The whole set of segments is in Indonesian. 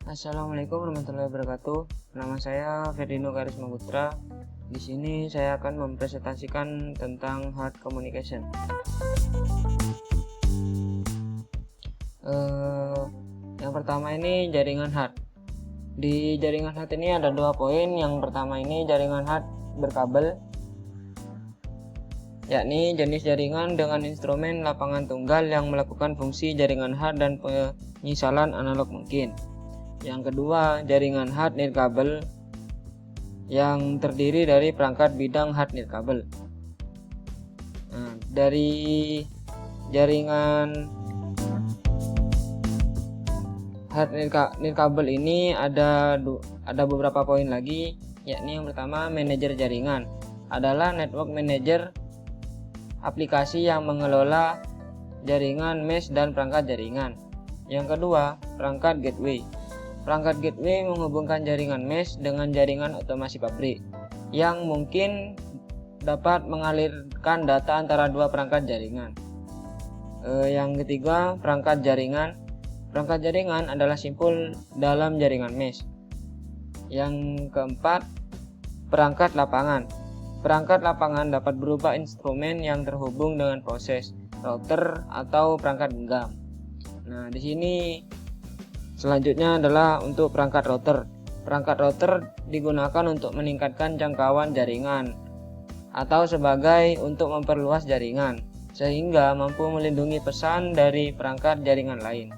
Assalamualaikum warahmatullahi wabarakatuh. Nama saya Ferdino Karisma Putra. Di sini saya akan mempresentasikan tentang hard communication. Yang pertama ini jaringan hard. Di jaringan hard ini ada 2 poin. Yang pertama ini jaringan hard berkabel, yakni jenis jaringan dengan instrumen lapangan tunggal yang melakukan fungsi jaringan hard dan penyisalan analog mungkin. Yang kedua, jaringan hard nirkabel yang terdiri dari perangkat bidang hard nirkabel. Dari jaringan hard nirkabel ini ada beberapa poin lagi, yakni yang pertama, manajer jaringan adalah network manager aplikasi yang mengelola jaringan mesh dan perangkat jaringan. Yang kedua, perangkat gateway. Perangkat gateway menghubungkan jaringan mesh dengan jaringan otomasi pabrik yang mungkin dapat mengalirkan data antara 2 perangkat jaringan. Yang ketiga, perangkat jaringan. Perangkat jaringan adalah simpul dalam jaringan mesh. Yang keempat, perangkat lapangan. Perangkat lapangan dapat berupa instrumen yang terhubung dengan proses, router atau perangkat genggam. Nah, di sini selanjutnya adalah untuk perangkat router. Perangkat router digunakan untuk meningkatkan jangkauan jaringan atau sebagai untuk memperluas jaringan sehingga mampu melindungi pesan dari perangkat jaringan lain.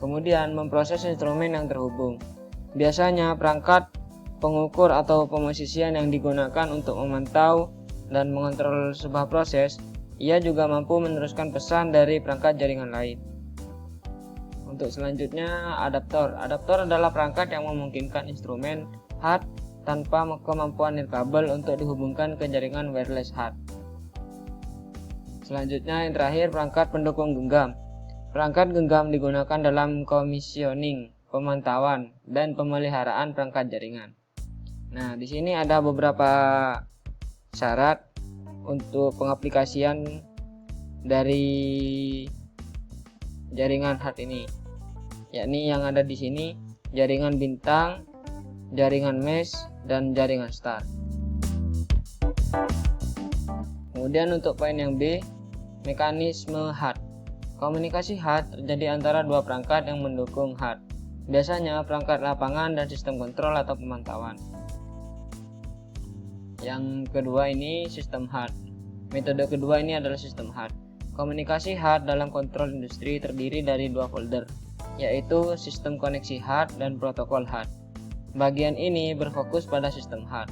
Kemudian memproses instrumen yang terhubung. Biasanya perangkat pengukur atau pemosisian yang digunakan untuk memantau dan mengontrol sebuah proses. Ia juga mampu meneruskan pesan dari perangkat jaringan lain. Untuk selanjutnya, adaptor. Adaptor adalah perangkat yang memungkinkan instrumen hard tanpa kemampuan nirkabel untuk dihubungkan ke jaringan wireless hard. Selanjutnya, yang terakhir, perangkat pendukung genggam. Perangkat genggam digunakan dalam commissioning, pemantauan, dan pemeliharaan perangkat jaringan. Nah, di sini ada beberapa syarat untuk pengaplikasian dari jaringan hard ini, yakni yang ada di sini jaringan bintang, jaringan mesh, dan jaringan star. Kemudian untuk poin yang B, mekanisme hard. Komunikasi hard terjadi antara 2 perangkat yang mendukung hard, biasanya perangkat lapangan dan sistem kontrol atau pemantauan. Yang kedua ini sistem hard. Metode kedua ini adalah sistem hard. Komunikasi hard dalam kontrol industri terdiri dari 2 folder, yaitu sistem koneksi hard dan protokol hard. Bagian ini berfokus pada sistem hard,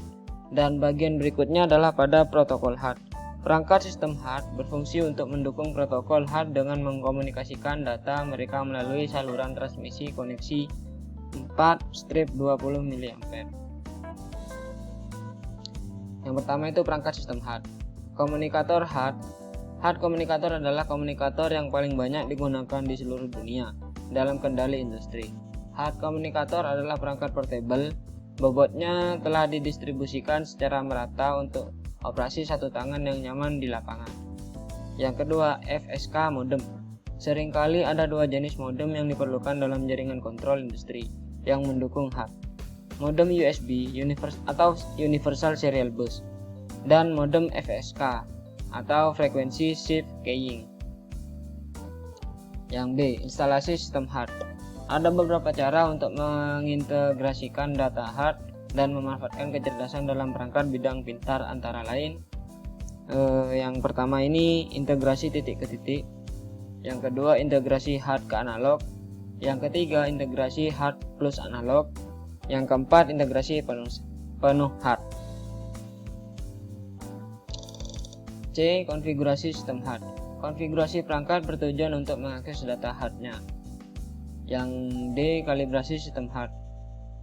dan bagian berikutnya adalah pada protokol hard. Perangkat sistem hard berfungsi untuk mendukung protokol hard dengan mengkomunikasikan data mereka melalui saluran transmisi koneksi 4/20 mA. Yang pertama itu perangkat sistem hard. Komunikator hard. Hard komunikator adalah komunikator yang paling banyak digunakan di seluruh dunia dalam kendali industri. Hard komunikator adalah perangkat portable, bobotnya telah didistribusikan secara merata untuk operasi satu tangan yang nyaman di lapangan. Yang kedua, FSK modem. Seringkali ada 2 jenis modem yang diperlukan dalam jaringan kontrol industri yang mendukung hard. Modem USB atau Universal Serial Bus, dan modem FSK atau Frequency Shift Keying. Yang B, instalasi sistem hard. Ada beberapa cara untuk mengintegrasikan data hard dan memanfaatkan kecerdasan dalam perangkat bidang pintar, antara lain yang pertama ini integrasi titik ke titik, yang kedua integrasi hard ke analog, yang ketiga integrasi hard plus analog, yang keempat integrasi penuh hard. C. Konfigurasi sistem hard. Konfigurasi perangkat bertujuan untuk mengakses data hardnya. Yang D. Kalibrasi sistem hard.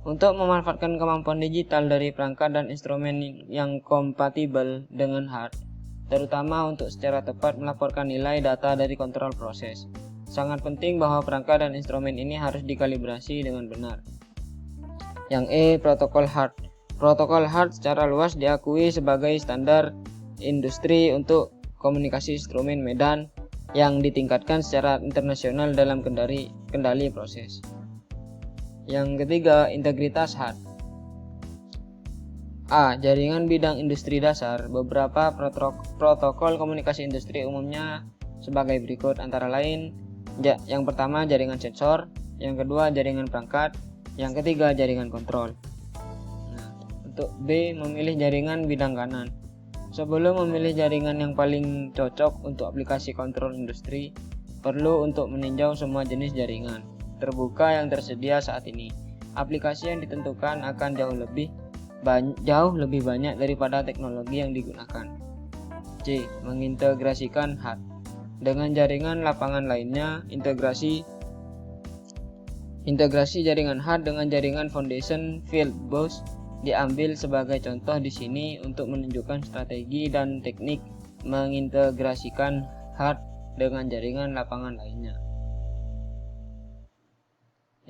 Untuk memanfaatkan kemampuan digital dari perangkat dan instrumen yang kompatibel dengan hard, terutama untuk secara tepat melaporkan nilai data dari kontrol proses. Sangat penting bahwa perangkat dan instrumen ini harus dikalibrasi dengan benar. Yang E. Protokol hard. Protokol hard secara luas diakui sebagai standar industri untuk komunikasi instrumen medan yang ditingkatkan secara internasional dalam kendali proses. Yang ketiga, integritas hard. A. Jaringan bidang industri dasar. Beberapa protokol komunikasi industri umumnya sebagai berikut, antara lain yang pertama jaringan sensor, yang kedua jaringan perangkat, yang ketiga jaringan kontrol. Nah, untuk B, memilih jaringan bidang kanan. Sebelum memilih jaringan yang paling cocok untuk aplikasi kontrol industri, perlu untuk meninjau semua jenis jaringan terbuka yang tersedia saat ini. Aplikasi yang ditentukan akan jauh lebih banyak daripada teknologi yang digunakan. C. Mengintegrasikan HAT dengan jaringan lapangan lainnya. Integrasi jaringan HAT dengan jaringan Foundation Field Bus diambil sebagai contoh di sini untuk menunjukkan strategi dan teknik mengintegrasikan HAT dengan jaringan lapangan lainnya.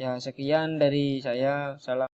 Ya, sekian dari saya. Salam.